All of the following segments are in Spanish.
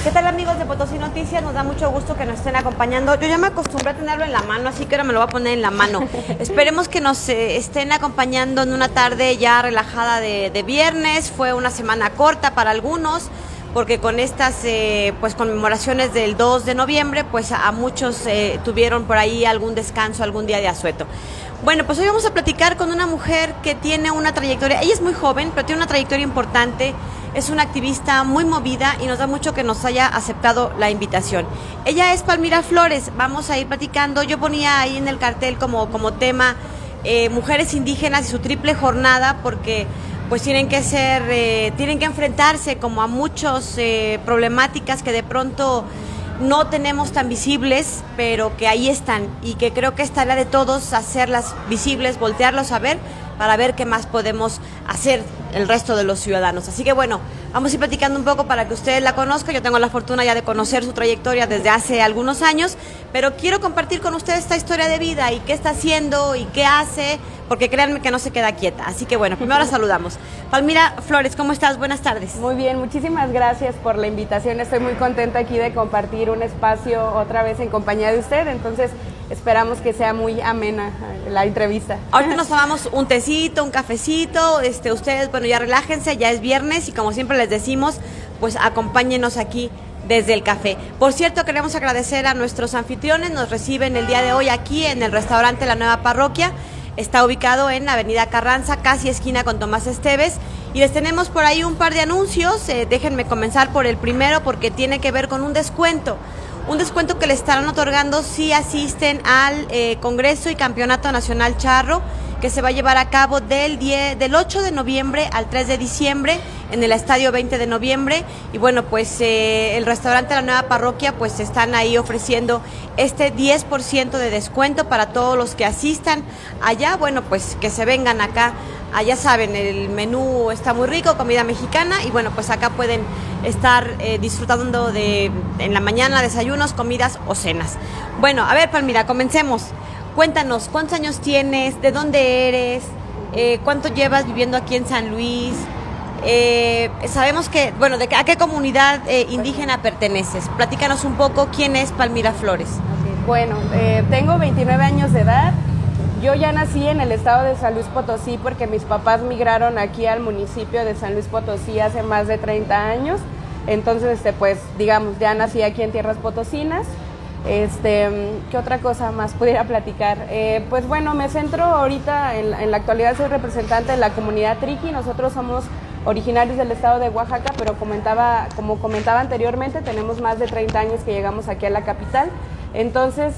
¿Qué tal, amigos de Potosí Noticias? Nos da mucho gusto que nos estén acompañando. Yo ya me acostumbré a tenerlo en la mano, así que ahora me lo voy a poner en la mano. Esperemos que nos estén acompañando en una tarde ya relajada de viernes. Fue una semana corta para algunos, porque con estas pues conmemoraciones del 2 de noviembre, pues a muchos tuvieron por ahí algún descanso, algún día de asueto. Bueno, pues hoy vamos a platicar con una mujer que tiene una trayectoria, ella es muy joven, pero tiene una trayectoria importante, es una activista muy movida y nos da mucho que nos haya aceptado la invitación. Ella es Palmira Flores, vamos a ir platicando, yo ponía ahí en el cartel como tema mujeres indígenas y su triple jornada, porque pues tienen que enfrentarse como a muchas problemáticas que de pronto no tenemos tan visibles, pero que ahí están y que creo que es tarea de todos hacerlas visibles, voltearlos a ver para ver qué más podemos hacer el resto de los ciudadanos. Así que bueno, vamos a ir platicando un poco para que ustedes la conozcan. Yo tengo la fortuna ya de conocer su trayectoria desde hace algunos años, pero quiero compartir con ustedes esta historia de vida y qué está haciendo y qué hace, porque créanme que no se queda quieta. Así que bueno, primero la saludamos. Palmira Flores, ¿cómo estás? Buenas tardes. Muy bien, muchísimas gracias por la invitación. Estoy muy contenta aquí de compartir un espacio otra vez en compañía de usted, entonces esperamos que sea muy amena la entrevista. Ahorita nos tomamos un tecito, un cafecito, ustedes, bueno, ya relájense, ya es viernes y como siempre les decimos, pues acompáñenos aquí desde el café. Por cierto, queremos agradecer a nuestros anfitriones, nos reciben el día de hoy aquí en el restaurante La Nueva Parroquia. Está ubicado en Avenida Carranza, casi esquina con Tomás Esteves. Y les tenemos por ahí un par de anuncios. Déjenme comenzar por el primero porque tiene que ver con un descuento. Un descuento que le estarán otorgando si asisten al Congreso y Campeonato Nacional Charro, que se va a llevar a cabo del 8 de noviembre al 3 de diciembre en el Estadio 20 de noviembre. Y bueno, pues el restaurante La Nueva Parroquia pues están ahí ofreciendo este 10% de descuento para todos los que asistan allá. Bueno, pues que se vengan acá. Ya saben, el menú está muy rico, comida mexicana, y bueno, pues acá pueden estar disfrutando en la mañana desayunos, comidas o cenas. Bueno, a ver, Palmira, comencemos. Cuéntanos, ¿cuántos años tienes? ¿De dónde eres? ¿Cuánto llevas viviendo aquí en San Luis? Sabemos que, bueno, ¿a qué comunidad indígena perteneces? Platícanos un poco, ¿quién es Palmira Flores? Okay. Bueno, tengo 29 años de edad. Yo ya nací en el estado de San Luis Potosí porque mis papás migraron aquí al municipio de San Luis Potosí hace más de 30 años. Entonces, pues, digamos, ya nací aquí en tierras potosinas. ¿Qué otra cosa más pudiera platicar? Pues bueno, me centro ahorita, en la actualidad soy representante de la comunidad Triqui. Nosotros somos originarios del estado de Oaxaca, pero como comentaba anteriormente, tenemos más de 30 años que llegamos aquí a la capital. Entonces,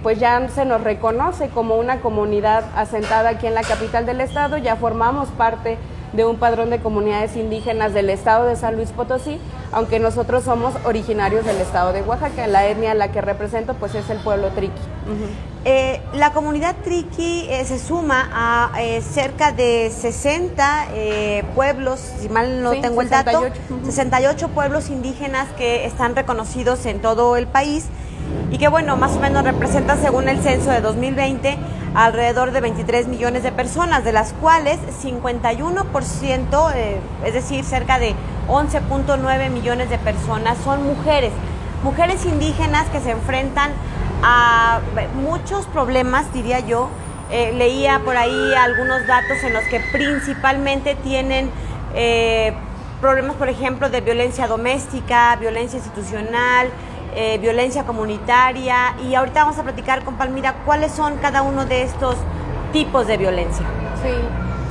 pues ya se nos reconoce como una comunidad asentada aquí en la capital del estado, ya formamos parte de un padrón de comunidades indígenas del estado de San Luis Potosí, aunque nosotros somos originarios del estado de Oaxaca. La etnia a la que represento pues es el pueblo Triqui. La comunidad Triqui se suma a cerca de 60 pueblos, si mal no tengo 68. El dato, 68 pueblos indígenas que están reconocidos en todo el país y que bueno, más o menos representa, según el censo de 2020, alrededor de 23 millones de personas, de las cuales 51%, es decir, cerca de 11.9 millones de personas son mujeres indígenas que se enfrentan a muchos problemas, diría yo. Leía por ahí algunos datos en los que principalmente tienen problemas, por ejemplo, de violencia doméstica, violencia institucional, violencia comunitaria, y ahorita vamos a platicar con Palmira cuáles son cada uno de estos tipos de violencia.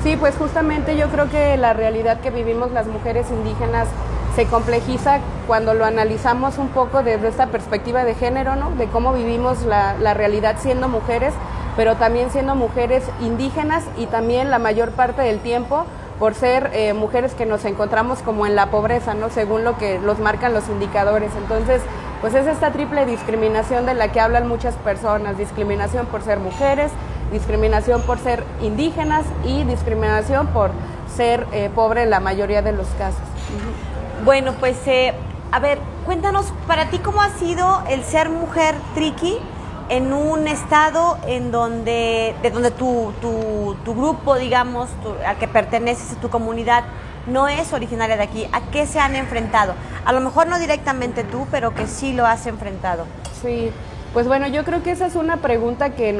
Sí, pues justamente yo creo que la realidad que vivimos las mujeres indígenas se complejiza cuando lo analizamos un poco desde esta perspectiva de género, ¿no? De cómo vivimos la realidad siendo mujeres, pero también siendo mujeres indígenas y también la mayor parte del tiempo por ser mujeres que nos encontramos como en la pobreza, ¿no? Según lo que los marcan los indicadores. Entonces, pues es esta triple discriminación de la que hablan muchas personas: discriminación por ser mujeres, discriminación por ser indígenas y discriminación por ser pobre en la mayoría de los casos. Bueno, pues a ver, cuéntanos, para ti, ¿cómo ha sido el ser mujer Triqui en un estado de donde tu grupo, digamos, al que perteneces, a tu comunidad, no es originaria de aquí. ¿A qué se han enfrentado? A lo mejor no directamente tú, pero que sí lo has enfrentado. Sí, pues bueno, yo creo que esa es una pregunta que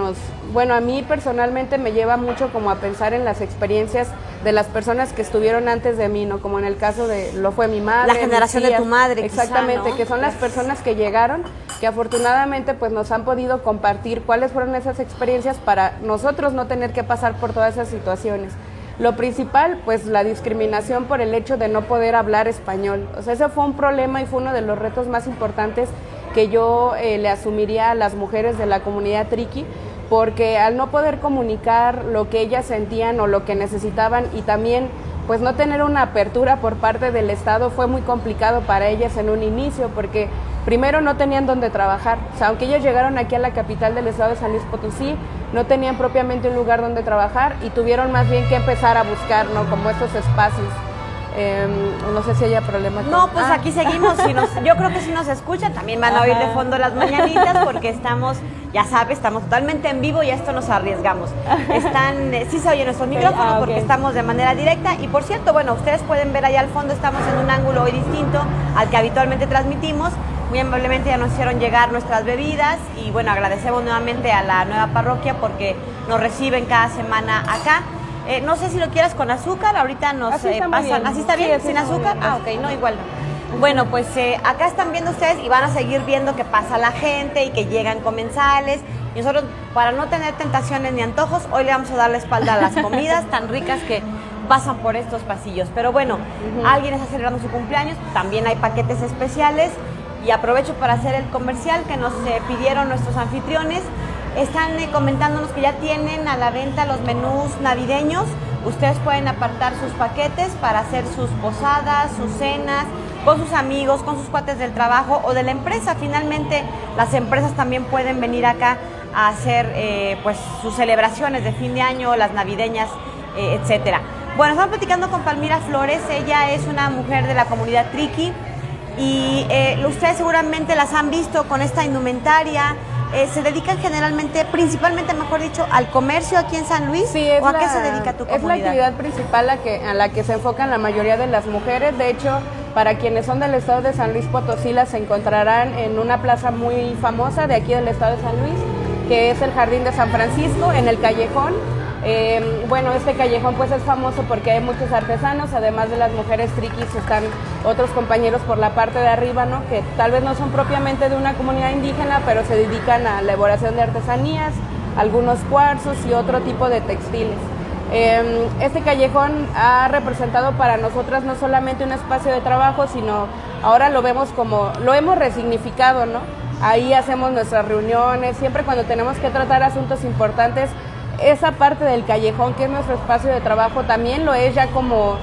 bueno, a mí personalmente me lleva mucho como a pensar en las experiencias de las personas que estuvieron antes de mí, ¿no? Como en el caso lo fue mi madre. La generación de tu madre, exactamente, quizá, ¿no? Que son las personas que llegaron, que afortunadamente pues nos han podido compartir cuáles fueron esas experiencias para nosotros no tener que pasar por todas esas situaciones. Lo principal, pues la discriminación por el hecho de no poder hablar español. O sea, ese fue un problema y fue uno de los retos más importantes que yo le asumiría a las mujeres de la comunidad triqui, porque al no poder comunicar lo que ellas sentían o lo que necesitaban y también pues no tener una apertura por parte del Estado fue muy complicado para ellas en un inicio, porque primero no tenían dónde trabajar. O sea, aunque ellas llegaron aquí a la capital del estado de San Luis Potosí, no tenían propiamente un lugar donde trabajar y tuvieron más bien que empezar a buscar, ¿no? Como estos espacios. No sé si haya problema. No, pues aquí seguimos. Yo creo que si nos escuchan, también van a oír de fondo las mañanitas, porque estamos, ya sabes, estamos totalmente en vivo y a esto nos arriesgamos. Sí se oyen nuestros micrófonos porque estamos de manera directa. Y por cierto, bueno, ustedes pueden ver allá al fondo, estamos en un ángulo hoy distinto al que habitualmente transmitimos. Muy amablemente ya nos hicieron llegar nuestras bebidas y bueno, agradecemos nuevamente a la nueva parroquia porque nos reciben cada semana acá. No sé si lo quieras con azúcar, ahorita nos pasan. ¿Así está bien? Sí, ¿Sin azúcar? Ok, no, igual no. Bueno, pues acá están viendo ustedes y van a seguir viendo que pasa la gente y que llegan comensales. Y nosotros, para no tener tentaciones ni antojos, hoy le vamos a dar la espalda a las comidas tan ricas que pasan por estos pasillos. Pero bueno, alguien está celebrando su cumpleaños, también hay paquetes especiales. Y aprovecho para hacer el comercial que nos pidieron nuestros anfitriones. Están comentándonos que ya tienen a la venta los menús navideños. Ustedes pueden apartar sus paquetes para hacer sus posadas, sus cenas, con sus amigos, con sus cuates del trabajo o de la empresa. Finalmente, las empresas también pueden venir acá a hacer pues sus celebraciones de fin de año, las navideñas, etcétera. Bueno, estamos platicando con Palmira Flores. Ella es una mujer de la comunidad triqui y ustedes seguramente las han visto con esta indumentaria. ¿Se dedican generalmente, principalmente, mejor dicho, al comercio aquí en San Luis? Sí, ¿O a qué se dedica tu comunidad? Es la actividad principal a la que se enfocan la mayoría de las mujeres. De hecho, para quienes son del estado de San Luis Potosí, las encontrarán en una plaza muy famosa de aquí del estado de San Luis, que es el Jardín de San Francisco, en el Callejón. Bueno, este callejón pues es famoso porque hay muchos artesanos, además de las mujeres triquis están otros compañeros por la parte de arriba, ¿no? Que tal vez no son propiamente de una comunidad indígena, pero se dedican a la elaboración de artesanías, algunos cuarzos y otro tipo de textiles. Este callejón ha representado para nosotras no solamente un espacio de trabajo, sino ahora lo vemos como, lo hemos resignificado, ¿no? Ahí hacemos nuestras reuniones, siempre cuando tenemos que tratar asuntos importantes, esa parte del callejón, que es nuestro espacio de trabajo, también lo es ya como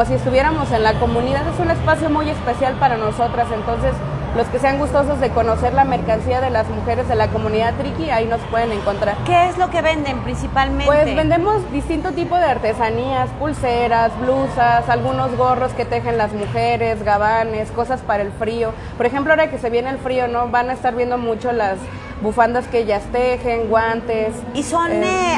si estuviéramos en la comunidad. Es un espacio muy especial para nosotras, entonces los que sean gustosos de conocer la mercancía de las mujeres de la comunidad triqui, ahí nos pueden encontrar. ¿Qué es lo que venden principalmente? Pues vendemos distinto tipo de artesanías, pulseras, blusas, algunos gorros que tejen las mujeres, gabanes, cosas para el frío. Por ejemplo, ahora que se viene el frío, ¿no? Van a estar viendo mucho las bufandas que ellas tejen, guantes. ¿Y son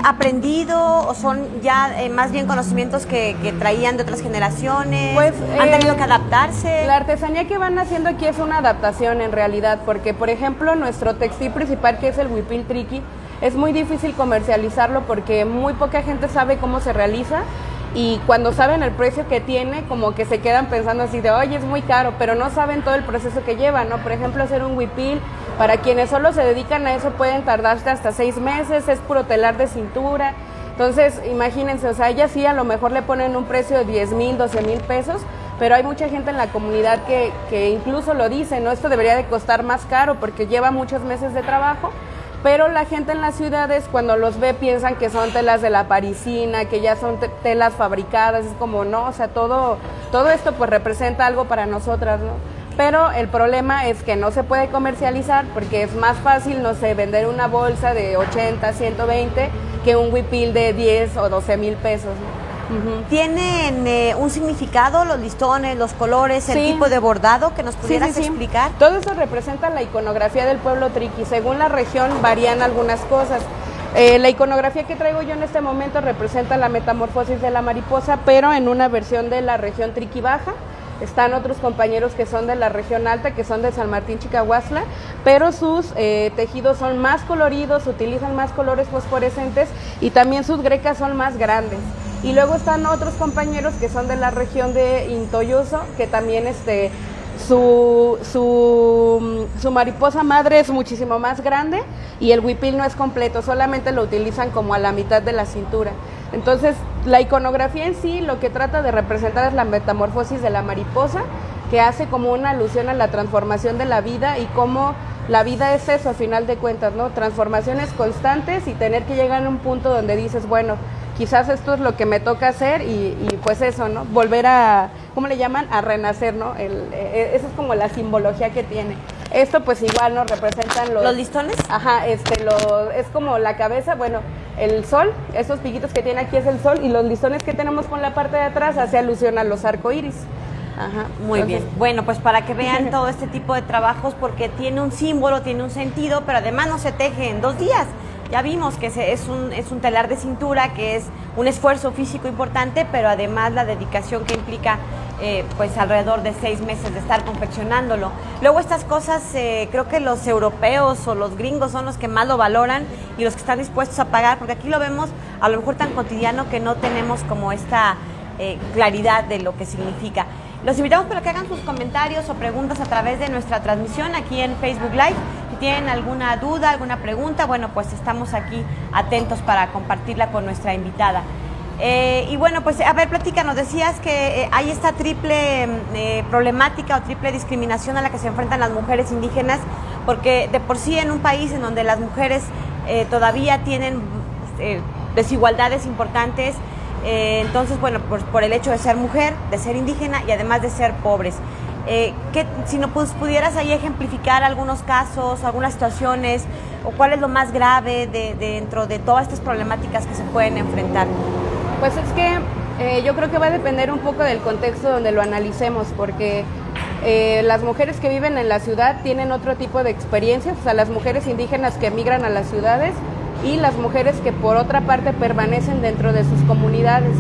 aprendido o son ya más bien conocimientos que traían de otras generaciones? Pues ¿han tenido que adaptarse? La artesanía que van haciendo aquí es una adaptación en realidad, porque por ejemplo nuestro textil principal, que es el huipil triqui, es muy difícil comercializarlo porque muy poca gente sabe cómo se realiza. Y cuando saben el precio que tiene, como que se quedan pensando así de, oye, es muy caro, pero no saben todo el proceso que lleva, ¿no? Por ejemplo, hacer un huipil, para quienes solo se dedican a eso, pueden tardarse hasta 6 meses, es puro telar de cintura. Entonces, imagínense, o sea, ellas sí a lo mejor le ponen un precio de 10,000, 12,000 pesos, pero hay mucha gente en la comunidad que incluso lo dice, ¿no? Esto debería de costar más caro porque lleva muchos meses de trabajo. Pero la gente en las ciudades cuando los ve piensan que son telas de la parisina, que ya son telas fabricadas, es como no, o sea, todo esto pues representa algo para nosotras, ¿no? Pero el problema es que no se puede comercializar porque es más fácil, no sé, vender una bolsa de 80, 120 que un huipil de 10 o 12,000 pesos, ¿no? ¿Tienen un significado los listones, los colores, el tipo de bordado que nos pudieras explicar? Todo eso representa la iconografía del pueblo triqui. Según la región varían algunas cosas. La iconografía que traigo yo en este momento representa la metamorfosis de la mariposa, pero en una versión de la región Triquibaja. Están otros compañeros que son de la región alta, que son de San Martín Chicahuasla, pero sus tejidos son más coloridos, utilizan más colores fosforescentes y también sus grecas son más grandes. Y luego están otros compañeros que son de la región de Intoyoso, que también su mariposa madre es muchísimo más grande y el huipil no es completo, solamente lo utilizan como a la mitad de la cintura. Entonces, la iconografía en sí lo que trata de representar es la metamorfosis de la mariposa, que hace como una alusión a la transformación de la vida y cómo la vida es eso, a final de cuentas, ¿no? Transformaciones constantes y tener que llegar a un punto donde dices, bueno, quizás esto es lo que me toca hacer y pues eso, ¿no? Volver a, ¿cómo le llaman? A renacer, ¿no? Esa es como la simbología que tiene. Esto pues igual nos representan ¿Los listones? Ajá, es como la cabeza, bueno, el sol, esos piquitos que tiene aquí es el sol y los listones que tenemos con la parte de atrás hace alusión a los arcoíris. Ajá. Muy bien. Bueno, pues para que vean todo este tipo de trabajos, porque tiene un símbolo, tiene un sentido, pero además no se teje en 2 días. Ya vimos que es un telar de cintura, que es un esfuerzo físico importante, pero además la dedicación que implica pues alrededor de 6 meses de estar confeccionándolo. Luego estas cosas creo que los europeos o los gringos son los que más lo valoran y los que están dispuestos a pagar, porque aquí lo vemos a lo mejor tan cotidiano que no tenemos como esta claridad de lo que significa. Los invitamos para que hagan sus comentarios o preguntas a través de nuestra transmisión aquí en Facebook Live. Si tienen alguna duda, alguna pregunta, bueno, pues estamos aquí atentos para compartirla con nuestra invitada. Y bueno, pues a ver, platícanos, decías que hay esta triple problemática o triple discriminación a la que se enfrentan las mujeres indígenas, porque de por sí en un país en donde las mujeres todavía tienen desigualdades importantes, entonces, bueno, pues por el hecho de ser mujer, de ser indígena y además de ser pobres. Si no pudieras ahí ejemplificar algunos casos, algunas situaciones, o cuál es lo más grave dentro de todas estas problemáticas que se pueden enfrentar. Pues es que yo creo que va a depender un poco del contexto donde lo analicemos, porque las mujeres que viven en la ciudad tienen otro tipo de experiencias, o sea, las mujeres indígenas que emigran a las ciudades y las mujeres que por otra parte permanecen dentro de sus comunidades.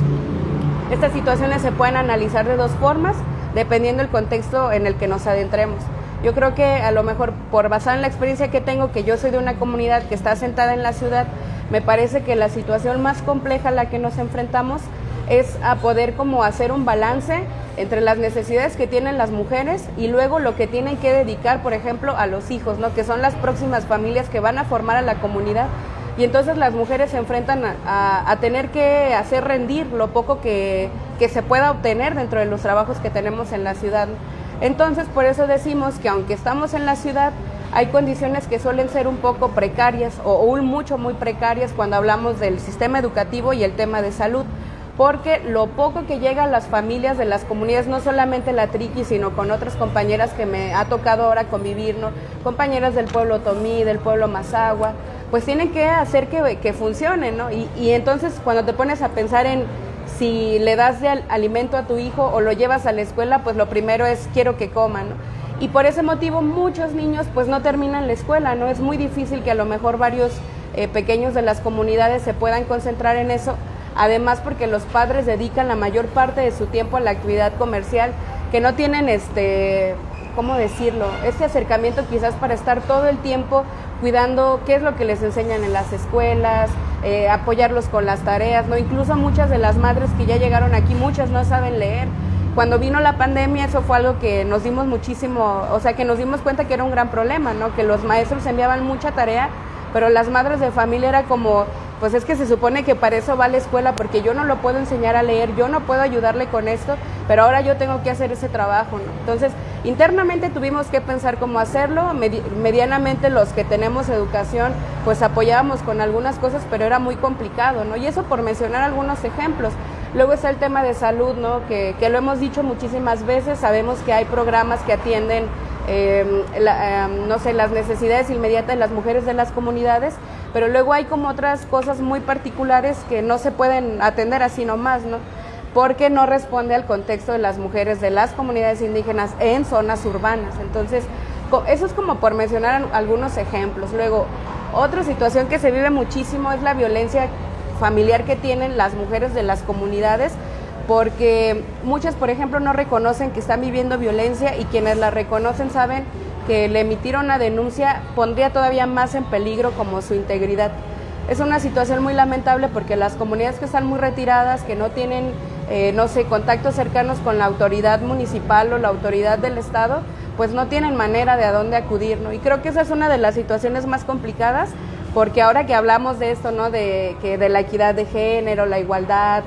Estas situaciones se pueden analizar de 2 formas, dependiendo del contexto en el que nos adentremos. Yo creo que a lo mejor, por basada en la experiencia que tengo, que yo soy de una comunidad que está asentada en la ciudad, me parece que la situación más compleja a la que nos enfrentamos es a poder como hacer un balance entre las necesidades que tienen las mujeres y luego lo que tienen que dedicar, por ejemplo, a los hijos, ¿no? Que son las próximas familias que van a formar a la comunidad. Y entonces las mujeres se enfrentan a tener que hacer rendir lo poco que se pueda obtener dentro de los trabajos que tenemos en la ciudad. Entonces, por eso decimos que aunque estamos en la ciudad, hay condiciones que suelen ser un poco precarias o muy precarias cuando hablamos del sistema educativo y el tema de salud, porque lo poco que llega a las familias de las comunidades, no solamente la Triqui, sino con otras compañeras que me ha tocado ahora convivir, ¿no? Compañeras del pueblo Otomí, del pueblo Mazahua, pues tienen que hacer que funcione, ¿no? Y entonces cuando te pones a pensar en si le das de alimento a tu hijo o lo llevas a la escuela, pues lo primero es quiero que coman, ¿no? Y por ese motivo muchos niños pues no terminan la escuela, ¿no? Es muy difícil que a lo mejor varios pequeños de las comunidades se puedan concentrar en eso, además porque los padres dedican la mayor parte de su tiempo a la actividad comercial, que no tienen ¿cómo decirlo? Este acercamiento quizás para estar todo el tiempo cuidando qué es lo que les enseñan en las escuelas, apoyarlos con las tareas, ¿no? Incluso muchas de las madres que ya llegaron aquí, muchas no saben leer. Cuando vino la pandemia, eso fue algo que nos dimos muchísimo, o sea, que nos dimos cuenta que era un gran problema, ¿no? Que los maestros enviaban mucha tarea, pero las madres de familia era como, pues es que se supone que para eso va la escuela, porque yo no lo puedo enseñar a leer, yo no puedo ayudarle con esto, pero ahora yo tengo que hacer ese trabajo, ¿no? Entonces, internamente tuvimos que pensar cómo hacerlo, medianamente los que tenemos educación, pues apoyábamos con algunas cosas, pero era muy complicado, ¿no? Y eso por mencionar algunos ejemplos. Luego está el tema de salud, ¿no? Que lo hemos dicho muchísimas veces, sabemos que hay programas que atienden no sé, las necesidades inmediatas de las mujeres de las comunidades, pero luego hay como otras cosas muy particulares que no se pueden atender así nomás, ¿no? Porque no responde al contexto de las mujeres de las comunidades indígenas en zonas urbanas. Entonces, eso es como por mencionar algunos ejemplos. Luego, Otra situación que se vive muchísimo es la violencia familiar que tienen las mujeres de las comunidades, porque muchas, por ejemplo, no reconocen que están viviendo violencia, y quienes la reconocen saben que le emitir una denuncia pondría todavía más en peligro como su integridad. Es una situación muy lamentable porque las comunidades que están muy retiradas, que no tienen, contactos cercanos con la autoridad municipal o la autoridad del Estado, pues no tienen manera de a dónde acudir, ¿no? Y creo que esa es una de las situaciones más complicadas, porque ahora que hablamos de esto, ¿no? De la equidad de género, la igualdad,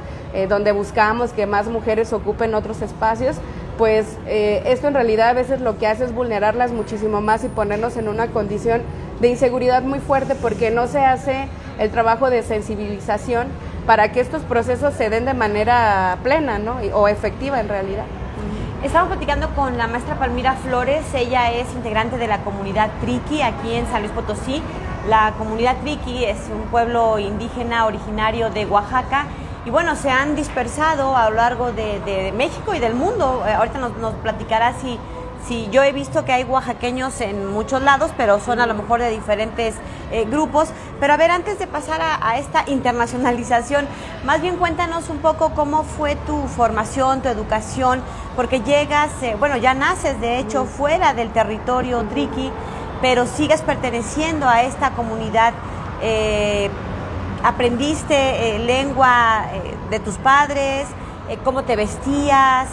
donde buscamos que más mujeres ocupen otros espacios, pues esto en realidad a veces lo que hace es vulnerarlas muchísimo más y ponernos en una condición de inseguridad muy fuerte, porque no se hace el trabajo de sensibilización para que estos procesos se den de manera plena, ¿no? O efectiva en realidad. Estamos platicando con la maestra Palmira Flores. Ella es integrante de la comunidad Triqui aquí en San Luis Potosí. La comunidad Triqui es un pueblo indígena originario de Oaxaca, y bueno, se han dispersado a lo largo de México y del mundo. Ahorita nos platicará si yo he visto que hay oaxaqueños en muchos lados, pero son a lo mejor de diferentes grupos. Pero a ver, antes de pasar a esta internacionalización, más bien cuéntanos un poco cómo fue tu formación, tu educación, porque llegas, ya naces de hecho fuera del territorio Triqui, pero sigues perteneciendo a esta comunidad. ¿Aprendiste lengua de tus padres? ¿Cómo te vestías?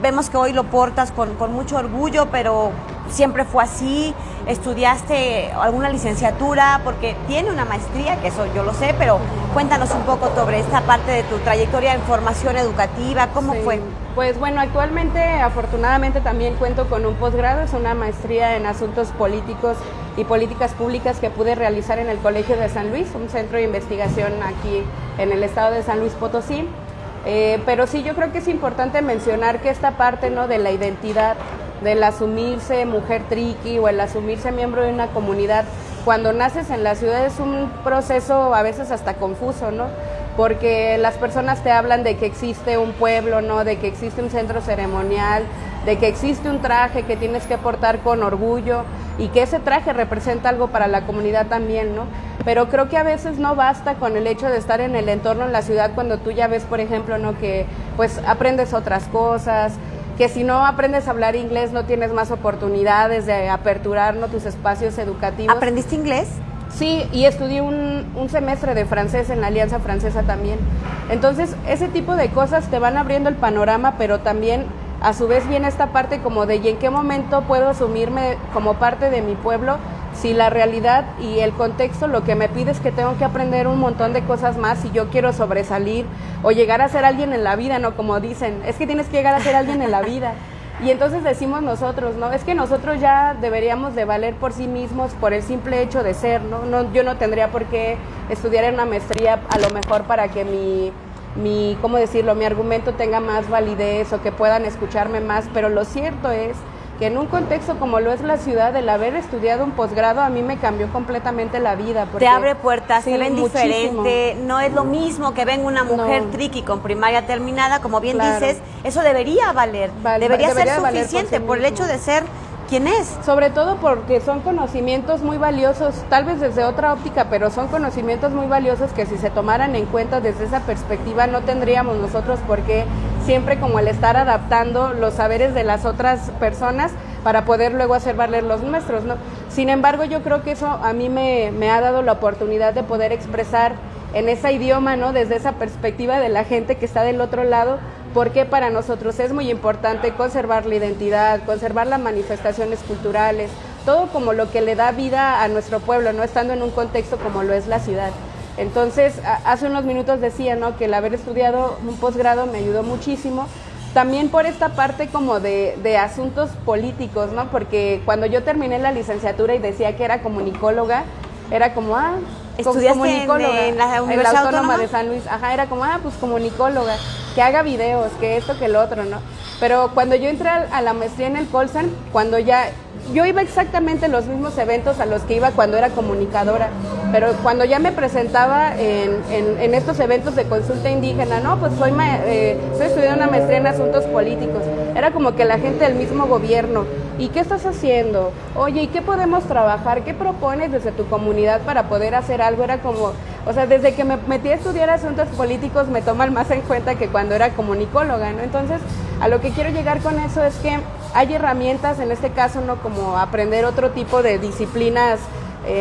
Vemos que hoy lo portas con mucho orgullo, pero siempre fue así. ¿Estudiaste alguna licenciatura? Porque tiene una maestría, que eso yo lo sé, pero cuéntanos un poco sobre esta parte de tu trayectoria en formación educativa. ¿Cómo fue? Pues bueno, actualmente afortunadamente también cuento con un posgrado, es una maestría en asuntos políticos y políticas públicas que pude realizar en el Colegio de San Luis, un centro de investigación aquí en el estado de San Luis Potosí. Pero sí, yo creo que es importante mencionar que esta parte, ¿no?, de la identidad, del asumirse mujer triqui o el asumirse miembro de una comunidad, cuando naces en la ciudad es un proceso a veces hasta confuso, ¿no? Porque las personas te hablan de que existe un pueblo, ¿no?, de que existe un centro ceremonial, de que existe un traje que tienes que portar con orgullo y que ese traje representa algo para la comunidad también, ¿no? Pero creo que a veces no basta con el hecho de estar en el entorno en la ciudad cuando tú ya ves, por ejemplo, ¿no?, que pues aprendes otras cosas, que si no aprendes a hablar inglés no tienes más oportunidades de aperturar, ¿no?, tus espacios educativos. ¿Aprendiste inglés? Sí, y estudié un semestre de francés en la Alianza Francesa también. Entonces, ese tipo de cosas te van abriendo el panorama, pero también a su vez viene esta parte como de ¿y en qué momento puedo asumirme como parte de mi pueblo? Si la realidad y el contexto lo que me pide es que tengo que aprender un montón de cosas más si yo quiero sobresalir o llegar a ser alguien en la vida, ¿no? Como dicen, es que tienes que llegar a ser alguien en la vida. Y entonces decimos nosotros, ¿no? Es que nosotros ya deberíamos de valer por sí mismos por el simple hecho de ser, ¿no? Yo no tendría por qué estudiar en una maestría a lo mejor para que mi ¿cómo decirlo?, mi argumento tenga más validez o que puedan escucharme más, pero lo cierto es que en un contexto como lo es la ciudad, el haber estudiado un posgrado a mí me cambió completamente la vida. Te abre puertas, sí, te ven muchísimo. diferente, no es lo mismo que venga una mujer triqui con primaria terminada, como bien dices, eso debería valer, debería ser suficiente por el hecho de ser quien es. Sobre todo porque son conocimientos muy valiosos, tal vez desde otra óptica, pero son conocimientos muy valiosos que si se tomaran en cuenta desde esa perspectiva no tendríamos nosotros por qué siempre como el estar adaptando los saberes de las otras personas para poder luego hacer valer los nuestros, ¿no? Sin embargo, yo creo que eso a mí me ha dado la oportunidad de poder expresar en ese idioma, ¿no?, desde esa perspectiva de la gente que está del otro lado, porque para nosotros es muy importante conservar la identidad, conservar las manifestaciones culturales, todo como lo que le da vida a nuestro pueblo, no estando en un contexto como lo es la ciudad. Entonces, hace unos minutos decía, ¿no?, que el haber estudiado un posgrado me ayudó muchísimo, también por esta parte como de asuntos políticos, ¿no?, porque cuando yo terminé la licenciatura y decía que era comunicóloga, era como, ¿estudiaste comunicóloga en la Universidad Autónoma Autónoma de San Luis? Ajá, era como, pues comunicóloga, que haga videos, que esto, que lo otro, ¿no? Pero cuando yo entré a la maestría en el Colsan, yo iba exactamente a los mismos eventos a los que iba cuando era comunicadora, pero cuando ya me presentaba en estos eventos de consulta indígena, no, pues estoy estudiando una maestría en asuntos políticos, era como que la gente del mismo gobierno, ¿y qué estás haciendo? Oye, ¿y qué podemos trabajar? ¿Qué propones desde tu comunidad para poder hacer algo? Era como, o sea, desde que me metí a estudiar asuntos políticos me toman más en cuenta que cuando era comunicóloga, ¿no? Entonces, a lo que quiero llegar con eso es que hay herramientas, en este caso, ¿no? Como aprender otro tipo de disciplinas,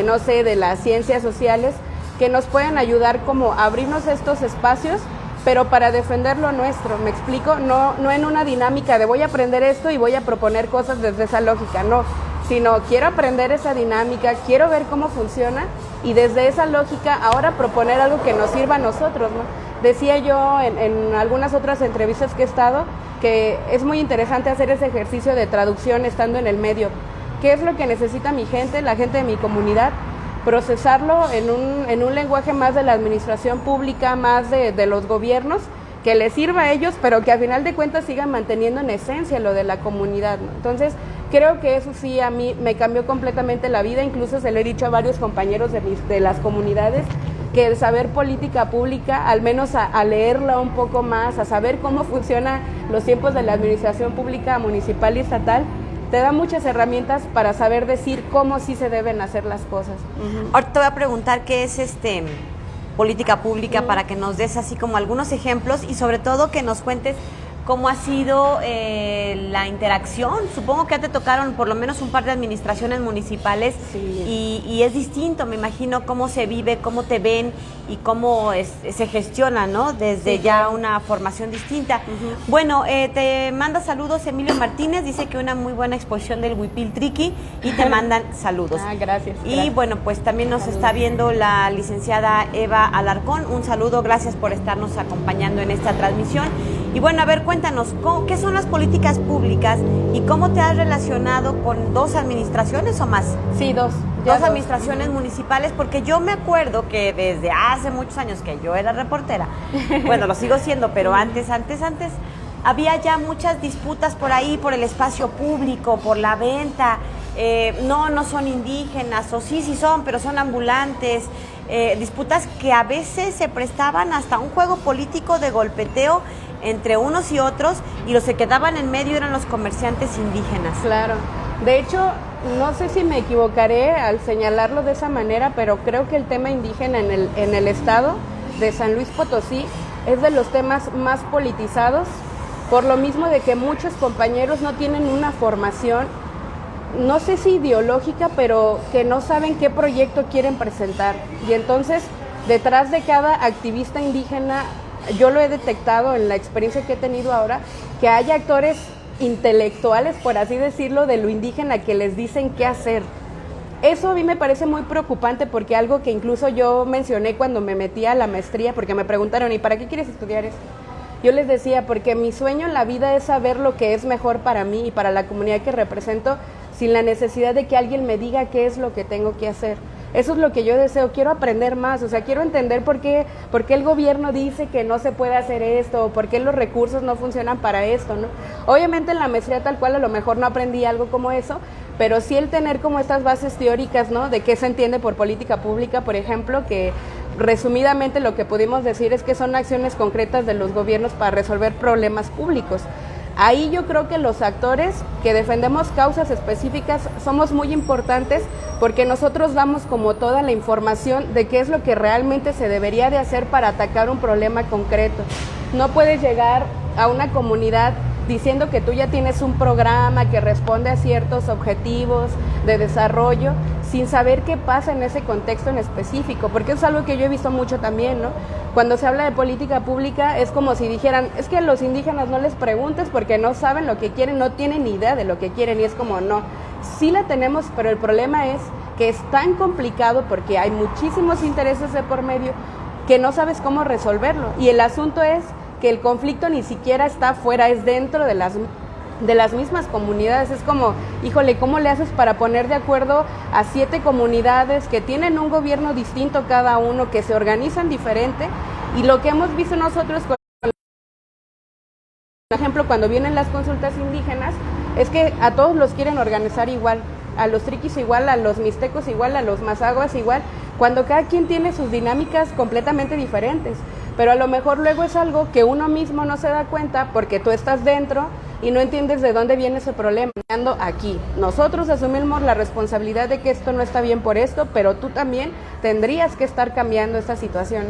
no sé, de las ciencias sociales, que nos pueden ayudar como a abrirnos estos espacios, pero para defender lo nuestro, ¿me explico? No en una dinámica de voy a aprender esto y voy a proponer cosas desde esa lógica, no, sino quiero aprender esa dinámica, quiero ver cómo funciona y desde esa lógica ahora proponer algo que nos sirva a nosotros, ¿no? Decía yo en algunas otras entrevistas que he estado que es muy interesante hacer ese ejercicio de traducción estando en el medio. ¿Qué es lo que necesita mi gente, la gente de mi comunidad? Procesarlo en un lenguaje más de la administración pública, más de los gobiernos, que les sirva a ellos, pero que a final de cuentas sigan manteniendo en esencia lo de la comunidad, ¿no? Entonces, creo que eso sí a mí me cambió completamente la vida, incluso se lo he dicho a varios compañeros de las comunidades, que el saber política pública, al menos a leerla un poco más, a saber cómo funcionan los tiempos de la administración pública municipal y estatal, te da muchas herramientas para saber decir cómo sí se deben hacer las cosas. Ahorita te voy a preguntar qué es política pública para que nos des así como algunos ejemplos y sobre todo que nos cuentes cómo ha sido la interacción. Supongo que ya te tocaron por lo menos un par de administraciones municipales, sí. y es distinto, me imagino, cómo se vive, cómo te ven y cómo se gestiona, ¿no? Desde sí, ya una formación distinta. Bueno, te manda saludos Emilio Martínez, dice que una muy buena exposición del Huipil Triqui y te mandan saludos. Gracias. Y bueno, pues también nos está viendo la licenciada Eva Alarcón, un saludo, gracias por estarnos acompañando en esta transmisión. Y bueno, a ver, cuéntanos, ¿qué son las políticas públicas y cómo te has relacionado con dos administraciones o más? Sí, dos administraciones municipales, porque yo me acuerdo que desde hace muchos años que yo era reportera, bueno, lo sigo siendo, pero antes, había ya muchas disputas por ahí, por el espacio público, por la venta, no son indígenas, o sí son, pero son ambulantes, disputas que a veces se prestaban hasta un juego político de golpeteo entre unos y otros, y los que quedaban en medio eran los comerciantes indígenas. Claro, de hecho, no sé si me equivocaré al señalarlo de esa manera, pero creo que el tema indígena en el estado de San Luis Potosí es de los temas más politizados, por lo mismo de que muchos compañeros no tienen una formación, no sé si ideológica, pero que no saben qué proyecto quieren presentar. Y entonces, detrás de cada activista indígena, yo lo he detectado en la experiencia que he tenido ahora, que hay actores intelectuales, por así decirlo, de lo indígena que les dicen qué hacer. Eso a mí me parece muy preocupante, porque algo que incluso yo mencioné cuando me metí a la maestría, porque me preguntaron, ¿y para qué quieres estudiar esto? Yo les decía, porque mi sueño en la vida es saber lo que es mejor para mí y para la comunidad que represento, sin la necesidad de que alguien me diga qué es lo que tengo que hacer. Eso es lo que yo deseo, quiero aprender más, o sea, quiero entender por qué el gobierno dice que no se puede hacer esto, o por qué los recursos no funcionan para esto, ¿no? Obviamente en la maestría tal cual a lo mejor no aprendí algo como eso, pero sí el tener como estas bases teóricas, ¿no? De qué se entiende por política pública, por ejemplo, que resumidamente lo que pudimos decir es que son acciones concretas de los gobiernos para resolver problemas públicos. Ahí yo creo que los actores que defendemos causas específicas somos muy importantes, porque nosotros damos como toda la información de qué es lo que realmente se debería de hacer para atacar un problema concreto. No puedes llegar a una comunidad diciendo que tú ya tienes un programa que responde a ciertos objetivos de desarrollo sin saber qué pasa en ese contexto en específico, porque es algo que yo he visto mucho también, ¿no? Cuando se habla de política pública es como si dijeran, es que a los indígenas no les preguntes porque no saben lo que quieren, no tienen ni idea de lo que quieren, y es como no, sí la tenemos, pero el problema es que es tan complicado porque hay muchísimos intereses de por medio que no sabes cómo resolverlo, y el asunto es que el conflicto ni siquiera está afuera, es dentro de las mismas comunidades. Es como, híjole, ¿cómo le haces para poner de acuerdo a 7 comunidades que tienen un gobierno distinto cada uno, que se organizan diferente? Y lo que hemos visto nosotros con ejemplo, cuando vienen las consultas indígenas, es que a todos los quieren organizar igual, a los triquis igual, a los mixtecos igual, a los mazaguas igual, cuando cada quien tiene sus dinámicas completamente diferentes. Pero a lo mejor luego es algo que uno mismo no se da cuenta porque tú estás dentro y no entiendes de dónde viene ese problema. Ando aquí. Nosotros asumimos la responsabilidad de que esto no está bien por esto, pero tú también tendrías que estar cambiando esta situación.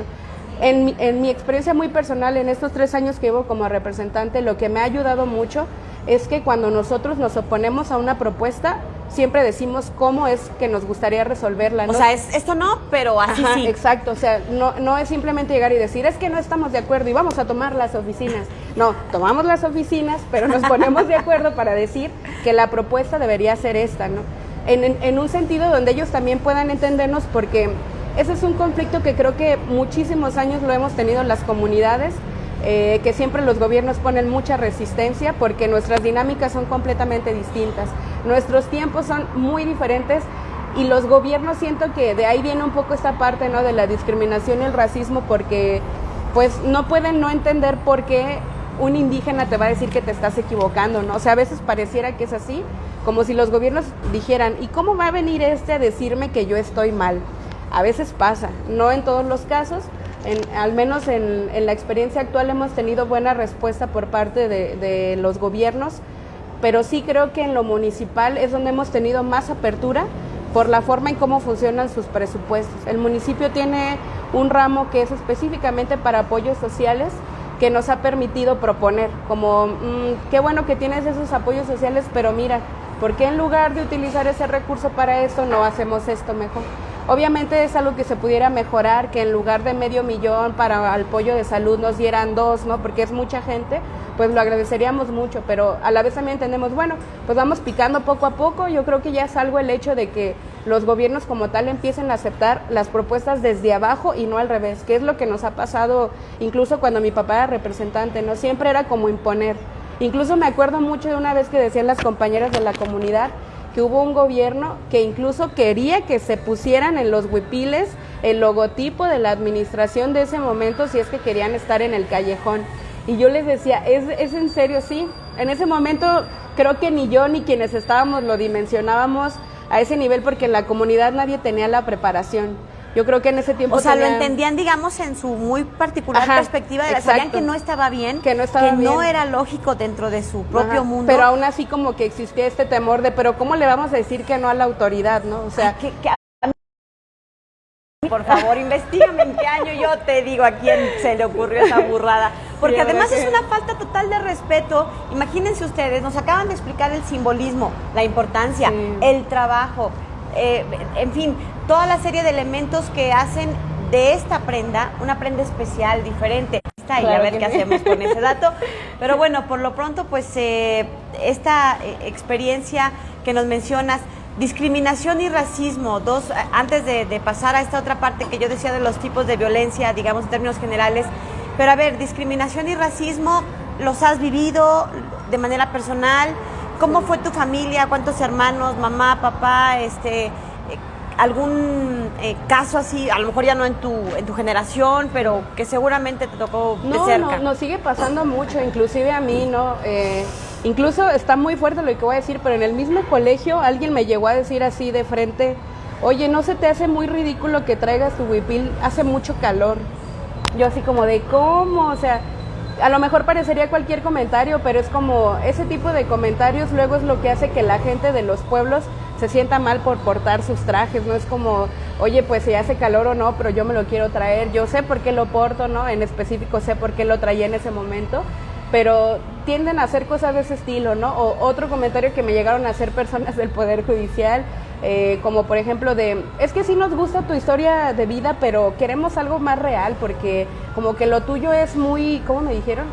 En mi experiencia muy personal, en estos 3 años que llevo como representante, lo que me ha ayudado mucho es que cuando nosotros nos oponemos a una propuesta, siempre decimos cómo es que nos gustaría resolverla, ¿no? O sea, esto no, pero así Ajá, sí. Exacto, o sea, no es simplemente llegar y decir, es que no estamos de acuerdo y vamos a tomar las oficinas. No, tomamos las oficinas, pero nos ponemos de acuerdo para decir que la propuesta debería ser esta, ¿no? En un sentido donde ellos también puedan entendernos, porque ese es un conflicto que creo que muchísimos años lo hemos tenido en las comunidades, que siempre los gobiernos ponen mucha resistencia porque nuestras dinámicas son completamente distintas, nuestros tiempos son muy diferentes y los gobiernos, siento que de ahí viene un poco esta parte, ¿no?, de la discriminación y el racismo, porque pues no pueden no entender por qué un indígena te va a decir que te estás equivocando, ¿no? O sea, a veces pareciera que es así, como si los gobiernos dijeran, ¿y cómo va a venir a decirme que yo estoy mal? A veces pasa, no en todos los casos. Al menos en la experiencia actual hemos tenido buena respuesta por parte de los gobiernos, pero sí creo que en lo municipal es donde hemos tenido más apertura por la forma en cómo funcionan sus presupuestos. El municipio tiene un ramo que es específicamente para apoyos sociales, que nos ha permitido proponer, como qué bueno que tienes esos apoyos sociales, pero mira, ¿por qué en lugar de utilizar ese recurso para esto no hacemos esto mejor? Obviamente es algo que se pudiera mejorar, que en lugar de $500,000 para apoyo de salud nos dieran 2, ¿no? Porque es mucha gente, pues lo agradeceríamos mucho, pero a la vez también entendemos, bueno, pues vamos picando poco a poco. Yo creo que ya es algo el hecho de que los gobiernos como tal empiecen a aceptar las propuestas desde abajo y no al revés, que es lo que nos ha pasado incluso cuando mi papá era representante, ¿no? Siempre era como imponer. Incluso me acuerdo mucho de una vez que decían las compañeras de la comunidad que hubo un gobierno que incluso quería que se pusieran en los huipiles el logotipo de la administración de ese momento si es que querían estar en el callejón. Y yo les decía, ¿es en serio? Sí. En ese momento creo que ni yo ni quienes estábamos lo dimensionábamos a ese nivel, porque en la comunidad nadie tenía la preparación. Yo creo que en ese tiempo... O sea, lo entendían, digamos, en su muy particular perspectiva, de sabían que no estaba bien, que no era lógico dentro de su propio mundo. Pero aún así como que existía este temor de, pero ¿cómo le vamos a decir que no a la autoridad, no? O sea... Por favor, investígame en qué año, yo te digo a quién se le ocurrió esa burrada. Porque sí, además es una falta total de respeto. Imagínense ustedes, nos acaban de explicar el simbolismo, la importancia, el trabajo, en fin, toda la serie de elementos que hacen de esta prenda una prenda especial, diferente. Y a ver qué hacemos con ese dato. Pero bueno, por lo pronto, pues esta experiencia que nos mencionas, discriminación y racismo, antes de pasar a esta otra parte que yo decía de los tipos de violencia, digamos en términos generales, pero a ver, discriminación y racismo, ¿los has vivido de manera personal? ¿Cómo fue tu familia? ¿Cuántos hermanos? ¿Mamá, papá? ¿Algún caso así? A lo mejor ya no en tu generación, pero que seguramente te tocó de cerca. No, nos sigue pasando mucho, inclusive a mí, ¿no? Incluso está muy fuerte lo que voy a decir, pero en el mismo colegio alguien me llegó a decir así de frente, oye, ¿no se te hace muy ridículo que traigas tu huipil? Hace mucho calor. Yo así como de, ¿cómo? O sea, a lo mejor parecería cualquier comentario, pero es como, ese tipo de comentarios luego es lo que hace que la gente de los pueblos se sienta mal por portar sus trajes, ¿no? Es como, oye, pues si hace calor o no, pero yo me lo quiero traer, yo sé por qué lo porto, ¿no? En específico sé por qué lo traía en ese momento, pero tienden a hacer cosas de ese estilo, ¿no? O otro comentario que me llegaron a hacer personas del Poder Judicial, como por ejemplo es que sí nos gusta tu historia de vida, pero queremos algo más real, porque como que lo tuyo es muy, ¿cómo me dijeron?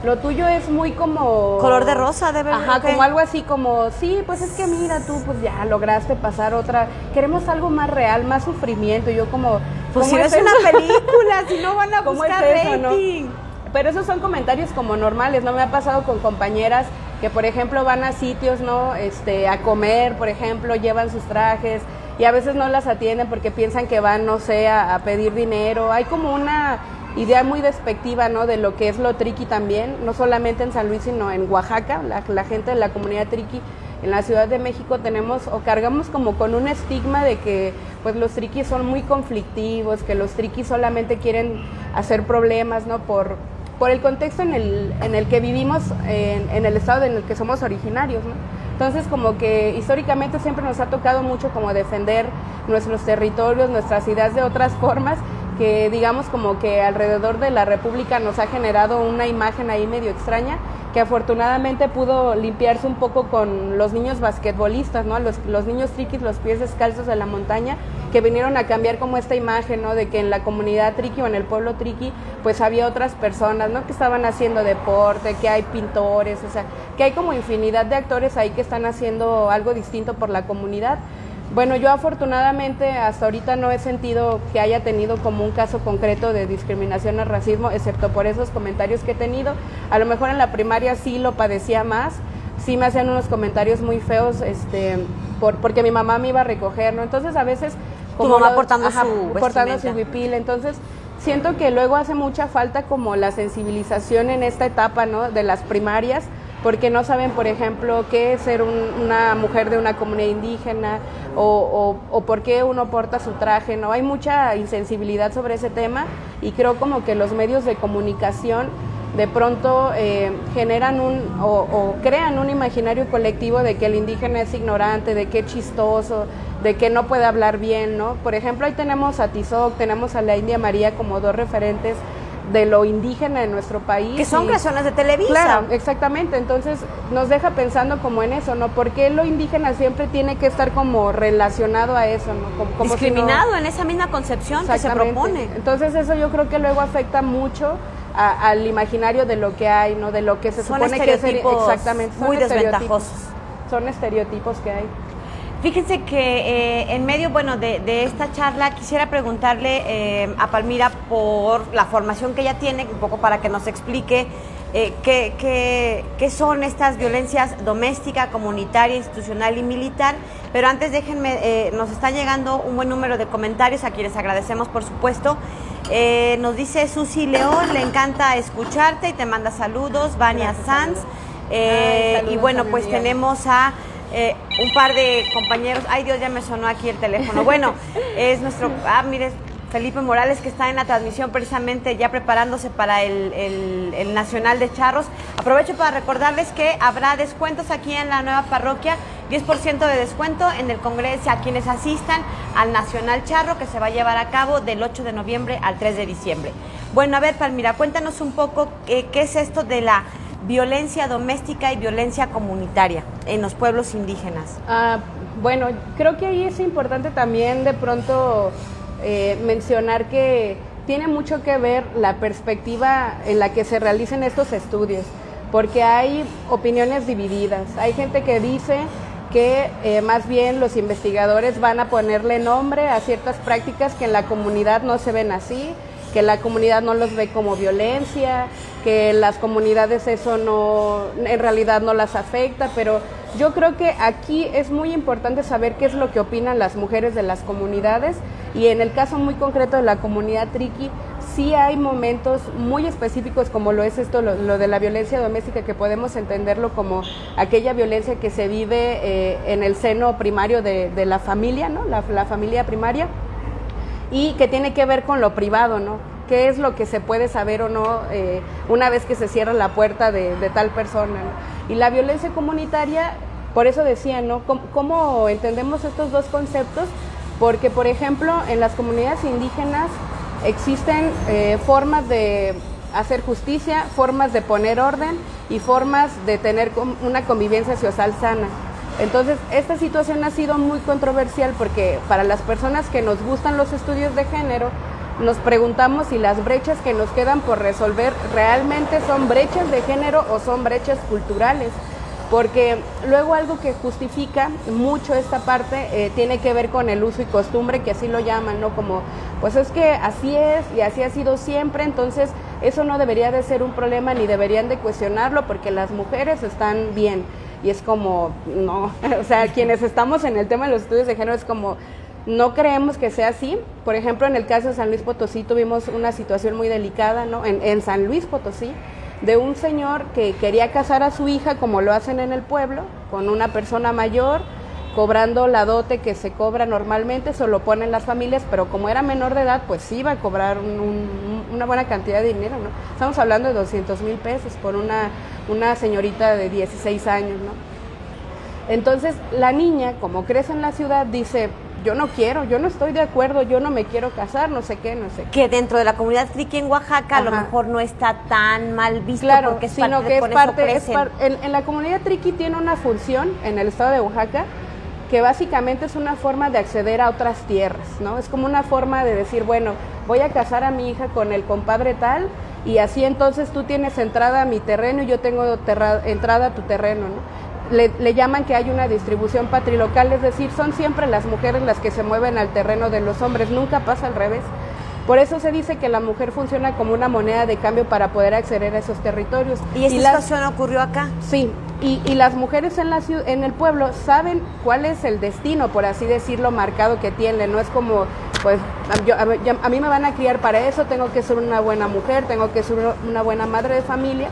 Lo tuyo es muy como... ¿Color de rosa debe ser? Ajá, como algo así como, sí, pues es que mira tú, pues ya lograste pasar otra, queremos algo más real, más sufrimiento, y yo como... Pues si es una película, si no van a buscar rating. ¿No? Pero esos son comentarios como normales, ¿no? Me ha pasado con compañeras que, por ejemplo, van a sitios, ¿no? A comer, por ejemplo, llevan sus trajes y a veces no las atienden porque piensan que van, no sé, a pedir dinero. Hay como una idea muy despectiva, ¿no?, de lo que es lo triqui también, no solamente en San Luis, sino en Oaxaca, la gente de la comunidad triqui en la Ciudad de México tenemos o cargamos como con un estigma de que pues los triquis son muy conflictivos, que los triquis solamente quieren hacer problemas, ¿no?, por el contexto en el que vivimos, en el estado en el que somos originarios, ¿no? Entonces, como que históricamente siempre nos ha tocado mucho como defender nuestros territorios, nuestras ideas de otras formas, que digamos como que alrededor de la República nos ha generado una imagen ahí medio extraña, que afortunadamente pudo limpiarse un poco con los niños basquetbolistas, ¿no? Los niños triquis, los pies descalzos de la montaña, que vinieron a cambiar como esta imagen, ¿no?, de que en la comunidad triqui o en el pueblo triqui pues había otras personas, ¿no?, que estaban haciendo deporte, que hay pintores, o sea, que hay como infinidad de actores ahí que están haciendo algo distinto por la comunidad. Bueno, yo afortunadamente hasta ahorita no he sentido que haya tenido como un caso concreto de discriminación o racismo, excepto por esos comentarios que he tenido. A lo mejor en la primaria sí lo padecía más, sí me hacían unos comentarios muy feos, porque mi mamá me iba a recoger, ¿no? Entonces a veces como portando su huipil, entonces siento que luego hace mucha falta como la sensibilización en esta etapa, ¿no?, de las primarias, porque no saben, por ejemplo, qué es ser una mujer de una comunidad indígena o por qué uno porta su traje, ¿no? Hay mucha insensibilidad sobre ese tema y creo como que los medios de comunicación de pronto generan o crean un imaginario colectivo de que el indígena es ignorante, de que es chistoso, de que no puede hablar bien, ¿no? Por ejemplo, ahí tenemos a Tizoc, tenemos a la India María como dos referentes de lo indígena en nuestro país. Que son creaciones de Televisa. Claro, exactamente, entonces nos deja pensando como en eso, ¿no? ¿Por qué lo indígena siempre tiene que estar como relacionado a eso, ¿no? Como discriminado si no, en esa misma concepción que se propone. Entonces eso yo creo que luego afecta mucho al imaginario de lo que hay, ¿no?, de lo que se supone que es exactamente. Muy desventajosos. Son estereotipos que hay. Fíjense que en medio, bueno, de esta charla quisiera preguntarle a Palmira por la formación que ella tiene, un poco para que nos explique qué son estas violencias doméstica, comunitaria, institucional y militar. Pero antes déjenme, nos está llegando un buen número de comentarios, a quienes agradecemos por supuesto. Nos dice Susi León, le encanta escucharte y te manda saludos. Vania Sanz. Y bueno, pues tenemos a un par de compañeros. Ay Dios, ya me sonó aquí el teléfono. Bueno, es nuestro, mire, Felipe Morales, que está en la transmisión precisamente ya preparándose para el Nacional de Charros. Aprovecho para recordarles que habrá descuentos aquí en la nueva parroquia, 10% de descuento en el Congreso a quienes asistan al Nacional Charro, que se va a llevar a cabo del 8 de noviembre al 3 de diciembre. Bueno, a ver, Palmira, cuéntanos un poco qué es esto de la violencia doméstica y violencia comunitaria en los pueblos indígenas. Bueno, creo que ahí es importante también de pronto mencionar que tiene mucho que ver la perspectiva en la que se realicen estos estudios, porque hay opiniones divididas. Hay gente que dice que más bien los investigadores van a ponerle nombre a ciertas prácticas que en la comunidad no se ven así, que la comunidad no los ve como violencia, que las comunidades eso no, en realidad no las afecta, pero yo creo que aquí es muy importante saber qué es lo que opinan las mujeres de las comunidades, y en el caso muy concreto de la comunidad triqui, sí hay momentos muy específicos como lo es esto, lo de la violencia doméstica, que podemos entenderlo como aquella violencia que se vive en el seno primario de la familia, ¿no? La familia primaria, y que tiene que ver con lo privado, ¿no? ¿Qué es lo que se puede saber o no una vez que se cierra la puerta de tal persona, ¿no? Y la violencia comunitaria, por eso decía, ¿no? ¿Cómo entendemos estos dos conceptos? Porque, por ejemplo, en las comunidades indígenas existen formas de hacer justicia, formas de poner orden y formas de tener una convivencia social sana. Entonces, esta situación ha sido muy controversial porque para las personas que nos gustan los estudios de género, nos preguntamos si las brechas que nos quedan por resolver realmente son brechas de género o son brechas culturales. Porque luego algo que justifica mucho esta parte tiene que ver con el uso y costumbre, que así lo llaman, ¿no? Como, pues es que así es y así ha sido siempre, entonces eso no debería de ser un problema ni deberían de cuestionarlo porque las mujeres están bien. Y es como, no, o sea, quienes estamos en el tema de los estudios de género es como, No creemos que sea así. Por ejemplo, en el caso de San Luis Potosí tuvimos una situación muy delicada, ¿no? En San Luis Potosí, de un señor que quería casar a su hija como lo hacen en el pueblo, con una persona mayor, cobrando la dote que se cobra normalmente, se lo ponen las familias, pero como era menor de edad, pues iba a cobrar una buena cantidad de dinero, ¿no? Estamos hablando de 200,000 pesos por una señorita de 16 años, ¿no? Entonces, la niña, como crece en la ciudad, dice, yo no quiero, yo no estoy de acuerdo, yo no me quiero casar, no sé qué, no sé qué. Que dentro de la comunidad triqui en Oaxaca a lo mejor no está tan mal visto, claro, porque es sino parte, que por es parte, eso crecen. en la comunidad triqui tiene una función en el estado de Oaxaca que básicamente es una forma de acceder a otras tierras, ¿no? Es como una forma de decir, bueno, voy a casar a mi hija con el compadre tal, y así entonces tú tienes entrada a mi terreno y yo tengo entrada a tu terreno, ¿no? Le llaman que hay una distribución patrilocal, es decir, son siempre las mujeres las que se mueven al terreno de los hombres, nunca pasa al revés. Por eso se dice que la mujer funciona como una moneda de cambio para poder acceder a esos territorios. ¿Y esta situación ocurrió acá? Sí, y las mujeres en el pueblo saben cuál es el destino, por así decirlo, marcado que tienen. No es como, pues, a mí me van a criar para eso, tengo que ser una buena mujer, tengo que ser una buena madre de familia.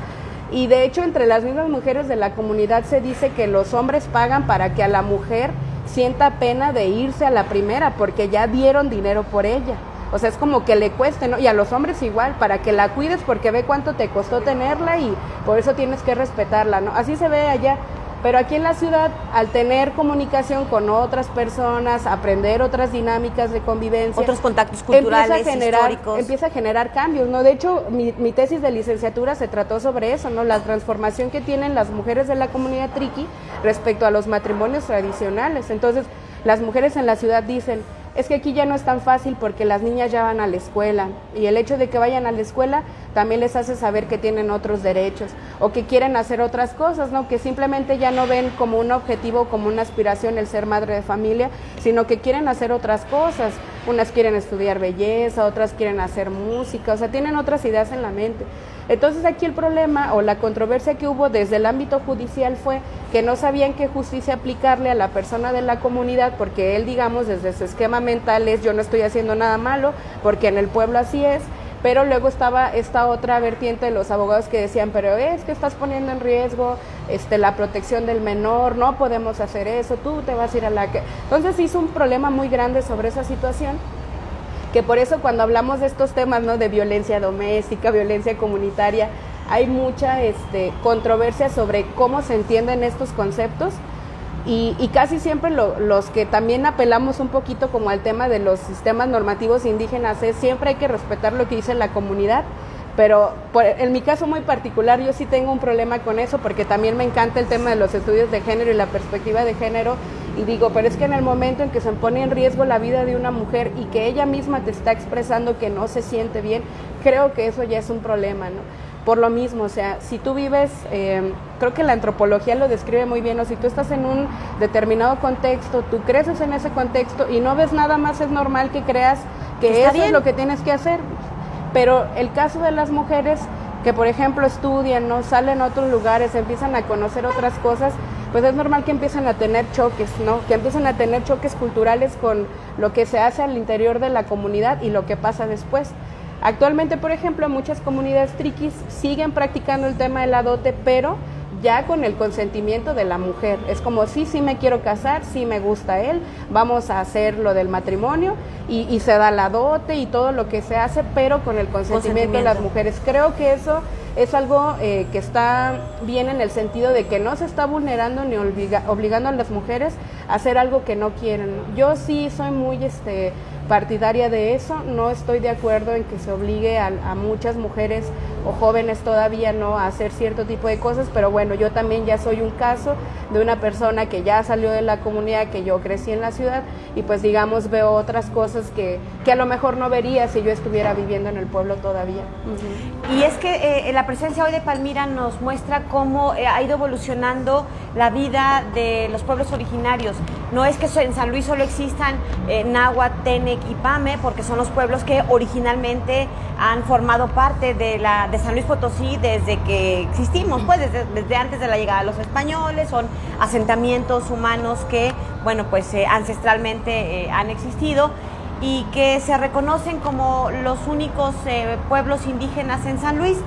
Y de hecho, entre las mismas mujeres de la comunidad se dice que los hombres pagan para que a la mujer sienta pena de irse a la primera, porque ya dieron dinero por ella. O sea, es como que le cueste, ¿no? Y a los hombres igual, para que la cuides porque ve cuánto te costó tenerla y por eso tienes que respetarla, ¿no? Así se ve allá. Pero aquí en la ciudad, al tener comunicación con otras personas, aprender otras dinámicas de convivencia, otros contactos culturales, históricos, empieza a generar cambios, ¿no? De hecho, mi tesis de licenciatura se trató sobre eso, ¿no? La transformación que tienen las mujeres de la comunidad triqui respecto a los matrimonios tradicionales. Entonces, las mujeres en la ciudad dicen, es que aquí ya no es tan fácil porque las niñas ya van a la escuela y el hecho de que vayan a la escuela también les hace saber que tienen otros derechos o que quieren hacer otras cosas, ¿no? Que simplemente ya no ven como un objetivo, como una aspiración el ser madre de familia, sino que quieren hacer otras cosas. Unas quieren estudiar belleza, otras quieren hacer música, o sea, tienen otras ideas en la mente. Entonces aquí el problema o la controversia que hubo desde el ámbito judicial fue que no sabían qué justicia aplicarle a la persona de la comunidad porque él, digamos, desde su esquema mental es yo no estoy haciendo nada malo porque en el pueblo así es, pero luego estaba esta otra vertiente de los abogados que decían, pero es que estás poniendo en riesgo la protección del menor, no podemos hacer eso, tú te vas a ir a la... Entonces hizo un problema muy grande sobre esa situación, que por eso cuando hablamos de estos temas, ¿no? De violencia doméstica, violencia comunitaria, hay mucha controversia sobre cómo se entienden estos conceptos y casi siempre los que también apelamos un poquito como al tema de los sistemas normativos indígenas es siempre hay que respetar lo que dice la comunidad, pero en mi caso muy particular yo sí tengo un problema con eso porque también me encanta el tema de los estudios de género y la perspectiva de género y digo, pero es que en el momento en que se pone en riesgo la vida de una mujer y que ella misma te está expresando que no se siente bien, creo que eso ya es un problema, ¿no? Por lo mismo, o sea, si tú vives, creo que la antropología lo describe muy bien, o si tú estás en un determinado contexto, tú creces en ese contexto y no ves nada más, es normal que creas que eso es lo que tienes que hacer. Pero el caso de las mujeres que, por ejemplo, estudian, ¿no? Salen a otros lugares, empiezan a conocer otras cosas, pues es normal que empiecen a tener choques, ¿no? Que empiecen a tener choques culturales con lo que se hace al interior de la comunidad y lo que pasa después. Actualmente, por ejemplo, muchas comunidades triquis siguen practicando el tema de la dote, pero ya con el consentimiento de la mujer. Es como, sí me quiero casar, sí me gusta él, vamos a hacer lo del matrimonio y se da la dote y todo lo que se hace, pero con el consentimiento de las mujeres. Creo que eso es algo que está bien en el sentido de que no se está vulnerando ni obligando a las mujeres a hacer algo que no quieren. Yo sí soy muy partidaria de eso, no estoy de acuerdo en que se obligue a muchas mujeres o jóvenes todavía no a hacer cierto tipo de cosas, pero bueno, yo también ya soy un caso de una persona que ya salió de la comunidad, que yo crecí en la ciudad y pues digamos veo otras cosas que a lo mejor no vería si yo estuviera viviendo en el pueblo todavía. Uh-huh. Y es que la presencia hoy de Palmira nos muestra cómo ha ido evolucionando la vida de los pueblos originarios. No es que en San Luis solo existan náhuatl, tenec y pame, porque son los pueblos que originalmente han formado parte de San Luis Potosí desde que existimos, pues desde antes de la llegada de los españoles, son asentamientos humanos que bueno, pues ancestralmente han existido y que se reconocen como los únicos pueblos indígenas en San Luis,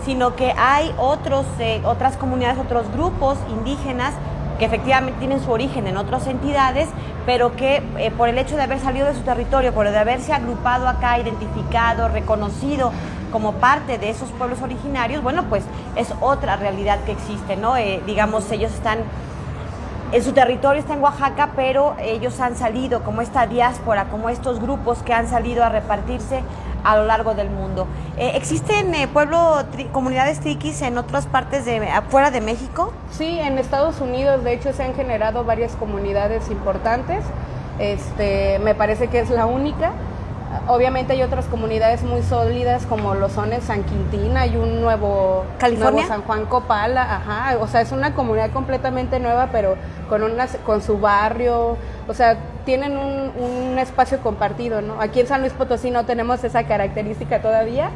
sino que hay otras comunidades, otros grupos indígenas que efectivamente tienen su origen en otras entidades, pero que por el hecho de haber salido de su territorio, por el de haberse agrupado acá, identificado, reconocido como parte de esos pueblos originarios, bueno, pues es otra realidad que existe, ¿no? Digamos, ellos están en su territorio, está en Oaxaca, pero ellos han salido como esta diáspora, como estos grupos que han salido a repartirse a lo largo del mundo. ¿Existen comunidades triquis en otras partes afuera de México? Sí, en Estados Unidos, de hecho, se han generado varias comunidades importantes. Me parece que es la única. Obviamente hay otras comunidades muy sólidas como lo son en San Quintín, hay un nuevo San Juan Copala, ajá, o sea, es una comunidad completamente nueva, pero con su barrio, o sea, tienen un espacio compartido, ¿no? Aquí en San Luis Potosí no tenemos esa característica todavía,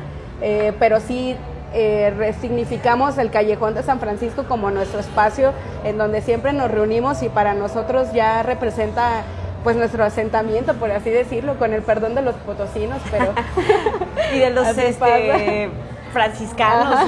pero sí resignificamos el Callejón de San Francisco como nuestro espacio en donde siempre nos reunimos y para nosotros ya representa pues nuestro asentamiento, por así decirlo, con el perdón de los potosinos, pero y de los franciscanos. Ajá.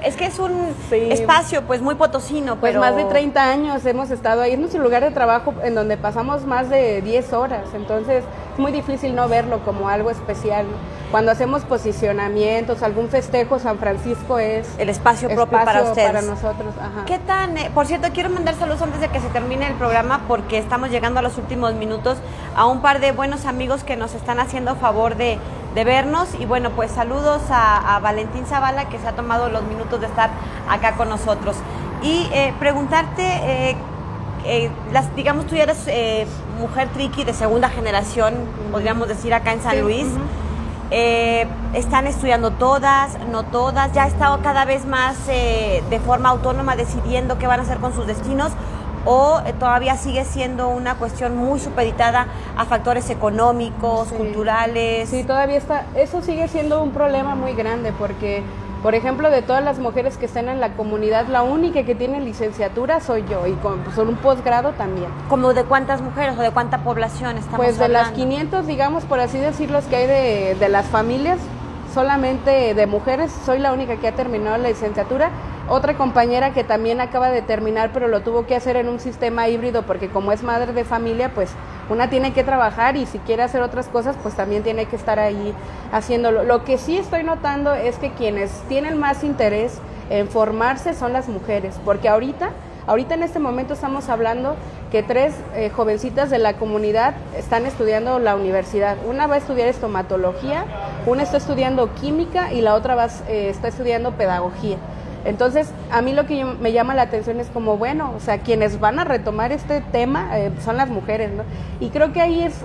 Es que es un espacio pues muy potosino, pues más de 30 años hemos estado ahí, es nuestro lugar de trabajo en donde pasamos más de 10 horas, entonces es muy difícil no verlo como algo especial. Cuando hacemos posicionamientos, algún festejo, San Francisco es el espacio propio para ustedes. Para nosotros. Ajá. ¿Qué tan? Por cierto, quiero mandar saludos antes de que se termine el programa porque estamos llegando a los últimos minutos a un par de buenos amigos que nos están haciendo favor de vernos y bueno, pues saludos a Valentín Zavala que se ha tomado los minutos de estar acá con nosotros y preguntarte, digamos tú ya eres mujer triqui de segunda generación, podríamos decir acá en San Luis. ¿Están estudiando todas, no todas? ¿Ya ha estado cada vez más de forma autónoma decidiendo qué van a hacer con sus destinos? ¿O todavía sigue siendo una cuestión muy supeditada a factores económicos, culturales? Sí, todavía está. Eso sigue siendo un problema muy grande porque, por ejemplo, de todas las mujeres que están en la comunidad, la única que tiene licenciatura soy yo y con un posgrado también. ¿Como de cuántas mujeres o de cuánta población estamos Pues de hablando? Las 500, digamos, por así decirlo, que hay de las familias, solamente de mujeres, soy la única que ha terminado la licenciatura. Otra compañera que también acaba de terminar, pero lo tuvo que hacer en un sistema híbrido porque como es madre de familia, pues una tiene que trabajar y si quiere hacer otras cosas, pues también tiene que estar ahí haciéndolo. Lo que sí estoy notando es que quienes tienen más interés en formarse son las mujeres, porque ahorita en este momento estamos hablando que 3 jovencitas de la comunidad están estudiando la universidad. Una va a estudiar estomatología, una está estudiando química y la otra está estudiando pedagogía. Entonces, a mí lo que me llama la atención es como, bueno, o sea, quienes van a retomar este tema son las mujeres, ¿no? Y creo que ahí es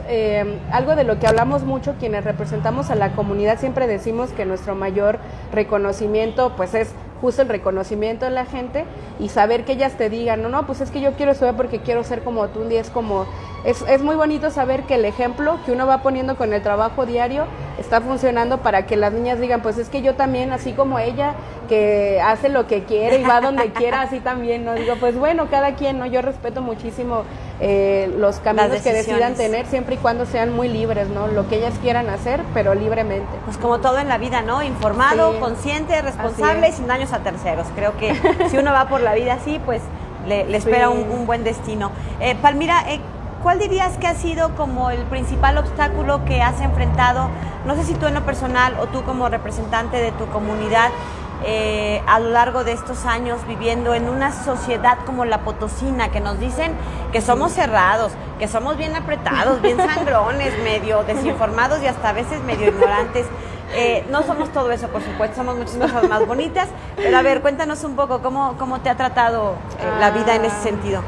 algo de lo que hablamos mucho, quienes representamos a la comunidad, siempre decimos que nuestro mayor reconocimiento, pues es justo el reconocimiento de la gente y saber que ellas te digan, no, pues es que yo quiero estudiar porque quiero ser como tú, un día es muy bonito saber que el ejemplo que uno va poniendo con el trabajo diario está funcionando para que las niñas digan, pues es que yo también, así como ella, que hace lo que quiere y va donde quiera, así también, ¿no? Digo, pues bueno, cada quien, ¿no? Yo respeto muchísimo los caminos que decidan tener, siempre y cuando sean muy libres, ¿no? Lo que ellas quieran hacer, pero libremente. Pues como todo en la vida, ¿no? Informado, consciente, responsable y sin daños a terceros. Creo que si uno va por la vida así, pues le espera un buen destino. Palmira, ¿cuál dirías que ha sido como el principal obstáculo que has enfrentado? No sé si tú en lo personal o tú como representante de tu comunidad a lo largo de estos años viviendo en una sociedad como la potosina, que nos dicen que somos cerrados, que somos bien apretados, bien sangrones, medio desinformados y hasta a veces medio ignorantes. No somos todo eso, por supuesto, somos muchas cosas más bonitas, pero a ver, cuéntanos un poco cómo te ha tratado la vida en ese sentido.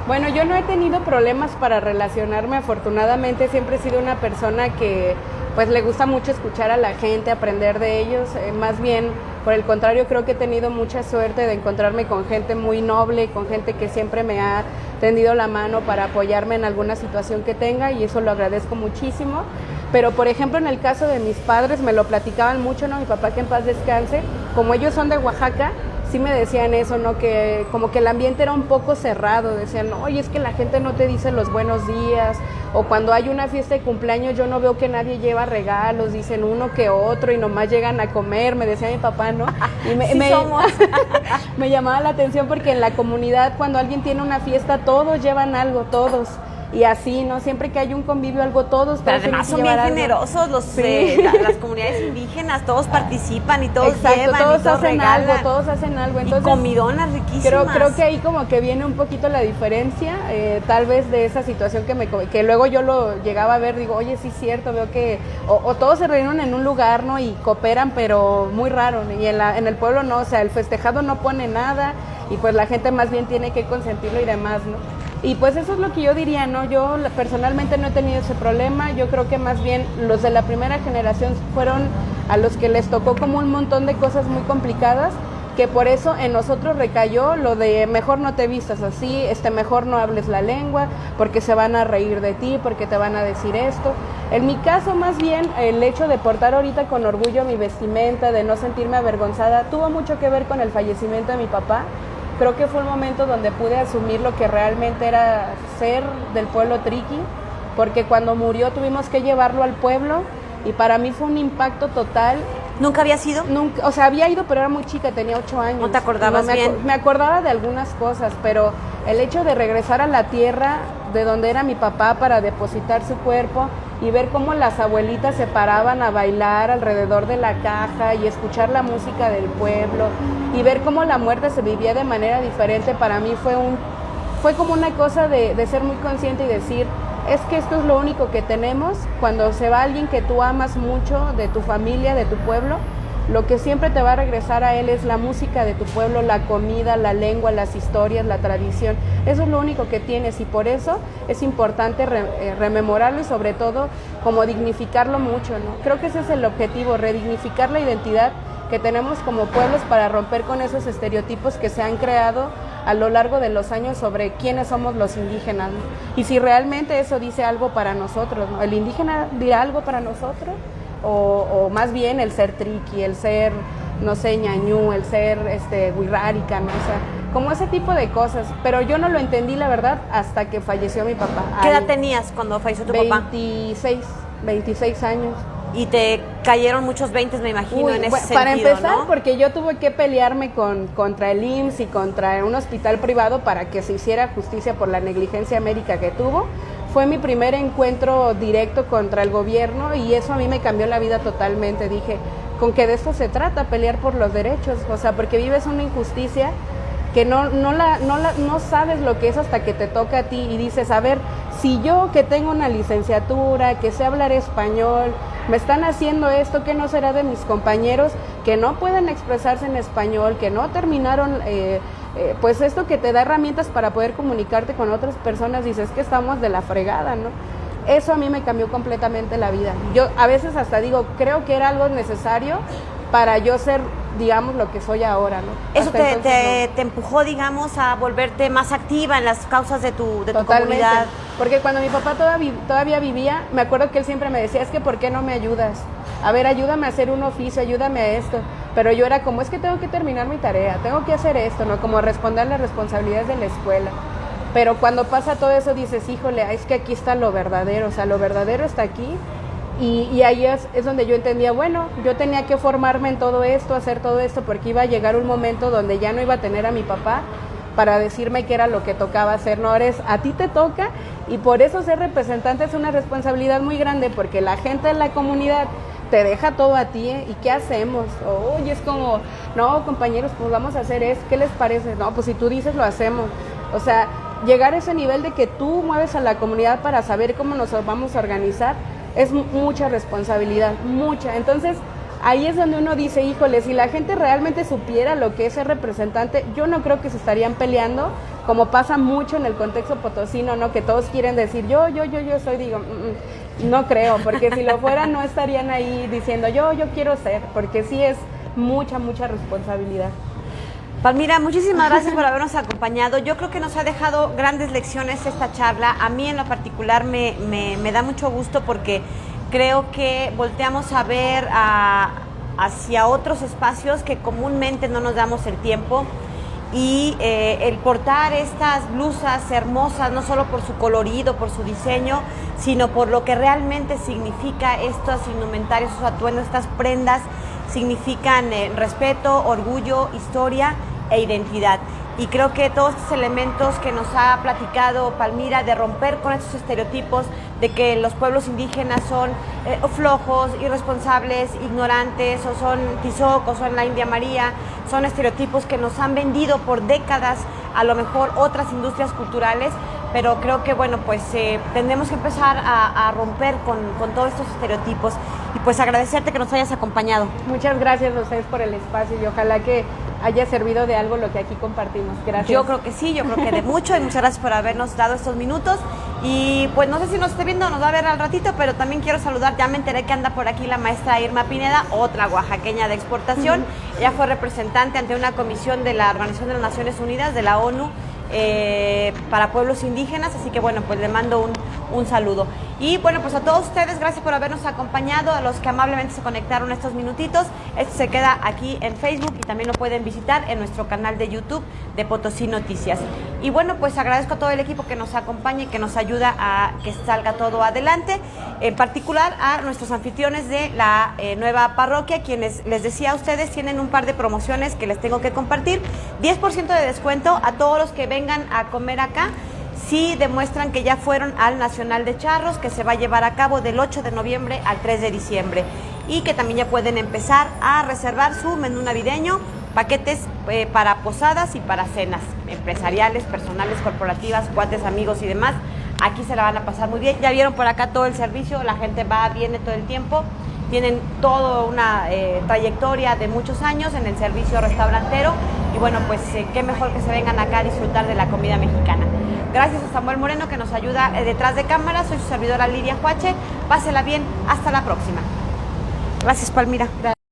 Bueno, yo no he tenido problemas para relacionarme, afortunadamente siempre he sido una persona que pues le gusta mucho escuchar a la gente, aprender de ellos, más bien por el contrario creo que he tenido mucha suerte de encontrarme con gente muy noble, con gente que siempre me ha tendido la mano para apoyarme en alguna situación que tenga y eso lo agradezco muchísimo. Pero por ejemplo en el caso de mis padres me lo platicaban mucho, ¿no? Mi papá que en paz descanse, como ellos son de Oaxaca, sí me decían eso, ¿no? Que como que el ambiente era un poco cerrado, decían, oye, es que la gente no te dice los buenos días, o cuando hay una fiesta de cumpleaños yo no veo que nadie lleva regalos, dicen uno que otro y nomás llegan a comer, me decía mi papá, ¿no? Y me llamaba la atención porque en la comunidad cuando alguien tiene una fiesta todos llevan algo, todos. Y así, ¿no? Siempre que hay un convivio, algo, todos pero además son bien generosos las comunidades indígenas, todos participan y todos llevan todos y todos hacen regalan. algo, todos hacen algo. Entonces, y comidonas riquísimas. Creo que ahí como que viene un poquito la diferencia, tal vez de esa situación que luego yo lo llegaba a ver, digo, oye, sí es cierto, veo que, o todos se reúnen en un lugar, ¿no? Y cooperan, pero muy raro, ¿no? Y en el pueblo no, o sea, el festejado no pone nada, y pues la gente más bien tiene que consentirlo y demás, ¿no? Y pues eso es lo que yo diría, ¿no? Yo personalmente no he tenido ese problema, yo creo que más bien los de la primera generación fueron a los que les tocó como un montón de cosas muy complicadas, que por eso en nosotros recayó lo de mejor no te vistas así, mejor no hables la lengua, porque se van a reír de ti, porque te van a decir esto. En mi caso, más bien, el hecho de portar ahorita con orgullo mi vestimenta, de no sentirme avergonzada, tuvo mucho que ver con el fallecimiento de mi papá. Creo que fue el momento donde pude asumir lo que realmente era ser del pueblo triqui, porque cuando murió tuvimos que llevarlo al pueblo y para mí fue un impacto total. ¿Nunca había ido? Nunca, o sea, había ido, pero era muy chica, tenía 8 años. ¿No te acordabas bien? Me acordaba de algunas cosas, pero el hecho de regresar a la tierra de donde era mi papá para depositar su cuerpo y ver cómo las abuelitas se paraban a bailar alrededor de la caja y escuchar la música del pueblo y ver cómo la muerte se vivía de manera diferente, para mí fue como una cosa de ser muy consciente y decir, es que esto es lo único que tenemos. Cuando se va alguien que tú amas mucho, de tu familia, de tu pueblo, lo que siempre te va a regresar a él es la música de tu pueblo, la comida, la lengua, las historias, la tradición. Eso es lo único que tienes y por eso es importante rememorarlo y sobre todo como dignificarlo mucho, ¿no? Creo que ese es el objetivo, redignificar la identidad que tenemos como pueblos para romper con esos estereotipos que se han creado a lo largo de los años sobre quiénes somos los indígenas, ¿no? Y si realmente eso dice algo para nosotros, ¿no? ¿El indígena dirá algo para nosotros? O más bien el ser triqui, el ser, no sé, ñañú, el ser huirrárica, ¿no? O sea, como ese tipo de cosas. Pero yo no lo entendí, la verdad, hasta que falleció mi papá. ¿Qué edad tenías cuando falleció tu papá? 26 años. Y te cayeron muchos 20, me imagino, en ese sentido, para empezar, ¿no? porque yo tuve que pelearme contra el IMSS y contra un hospital privado para que se hiciera justicia por la negligencia médica que tuvo. Fue mi primer encuentro directo contra el gobierno y eso a mí me cambió la vida totalmente. Dije, con que de esto se trata, pelear por los derechos, o sea, porque vives una injusticia que no sabes lo que es hasta que te toca a ti y dices, a ver, si yo que tengo una licenciatura, que sé hablar español, me están haciendo esto, ¿qué no será de mis compañeros que no pueden expresarse en español, que no terminaron, pues esto que te da herramientas para poder comunicarte con otras personas? Dices que estamos de la fregada, ¿no? Eso a mí me cambió completamente la vida. Yo a veces hasta digo, creo que era algo necesario para yo ser, digamos, lo que soy ahora, ¿no? Eso te empujó, digamos, a volverte más activa en las causas de tu comunidad. Porque cuando mi papá todavía vivía, me acuerdo que él siempre me decía, es que ¿por qué no me ayudas? A ver, ayúdame a hacer un oficio, ayúdame a esto. Pero yo era como, es que tengo que terminar mi tarea, tengo que hacer esto, ¿no? Como responder las responsabilidades de la escuela. Pero cuando pasa todo eso dices, híjole, es que aquí está lo verdadero, o sea, lo verdadero está aquí. Y ahí es donde yo entendía, bueno, yo tenía que formarme en todo esto, hacer todo esto, porque iba a llegar un momento donde ya no iba a tener a mi papá para decirme qué era lo que tocaba hacer. No, a ti te toca, y por eso ser representante es una responsabilidad muy grande, porque la gente de la comunidad te deja todo a ti, ¿eh? ¿Y qué hacemos? Oye, es como, no, compañeros, pues vamos a hacer esto, ¿qué les parece? No, pues si tú dices, lo hacemos. O sea, llegar a ese nivel de que tú mueves a la comunidad para saber cómo nos vamos a organizar, es mucha responsabilidad, mucha. Entonces, ahí es donde uno dice, híjole, si la gente realmente supiera lo que es ser representante, yo no creo que se estarían peleando, como pasa mucho en el contexto potosino, ¿no? Que todos quieren decir, yo soy, digo, no creo, porque si lo fueran no estarían ahí diciendo, yo quiero ser, porque sí es mucha responsabilidad. Palmira, muchísimas gracias por habernos acompañado. Yo creo que nos ha dejado grandes lecciones esta charla. A mí en lo particular me da mucho gusto porque creo que volteamos a ver hacia otros espacios que comúnmente no nos damos el tiempo. Y el portar estas blusas hermosas, no solo por su colorido, por su diseño, sino por lo que realmente significa estos indumentarios, estos atuendos, estas prendas, significan respeto, orgullo, historia e identidad. Y creo que todos estos elementos que nos ha platicado Palmira, de romper con estos estereotipos de que los pueblos indígenas son flojos, irresponsables, ignorantes, o son Tizoc, o son la India María, son estereotipos que nos han vendido por décadas a lo mejor otras industrias culturales, pero creo que bueno, pues tendremos que empezar a romper con todos estos estereotipos, y pues agradecerte que nos hayas acompañado. Muchas gracias a ustedes por el espacio y ojalá que haya servido de algo lo que aquí compartimos. Gracias. Yo creo que sí, yo creo que de mucho, y muchas gracias por habernos dado estos minutos. Y pues no sé si nos esté viendo o nos va a ver al ratito, pero también quiero saludar, ya me enteré que anda por aquí la maestra Irma Pineda, otra oaxaqueña de exportación. Ella fue representante ante una comisión de la Organización de las Naciones Unidas, de la ONU, para pueblos indígenas, así que bueno, pues le mando un saludo. Y bueno, pues a todos ustedes, gracias por habernos acompañado, a los que amablemente se conectaron estos minutitos. Esto se queda aquí en Facebook y también lo pueden visitar en nuestro canal de YouTube de Potosí Noticias. Y bueno, pues agradezco a todo el equipo que nos acompaña y que nos ayuda a que salga todo adelante, en particular a nuestros anfitriones de la nueva parroquia, quienes les decía a ustedes tienen un par de promociones que les tengo que compartir. 10% de descuento a todos los que vengan a comer acá si demuestran que ya fueron al Nacional de Charros, que se va a llevar a cabo del 8 de noviembre al 3 de diciembre, y que también ya pueden empezar a reservar su menú navideño, paquetes para posadas y para cenas empresariales, personales, corporativas, cuates, amigos y demás. Aquí se la van a pasar muy bien. Ya vieron por acá todo el servicio, la gente va, viene todo el tiempo. Tienen toda una trayectoria de muchos años en el servicio restaurantero, y bueno, pues qué mejor que se vengan acá a disfrutar de la comida mexicana. Gracias a Samuel Moreno, que nos ayuda detrás de cámara. Soy su servidora Lidia Huache. Pásela bien, hasta la próxima. Gracias, Palmira. Gracias.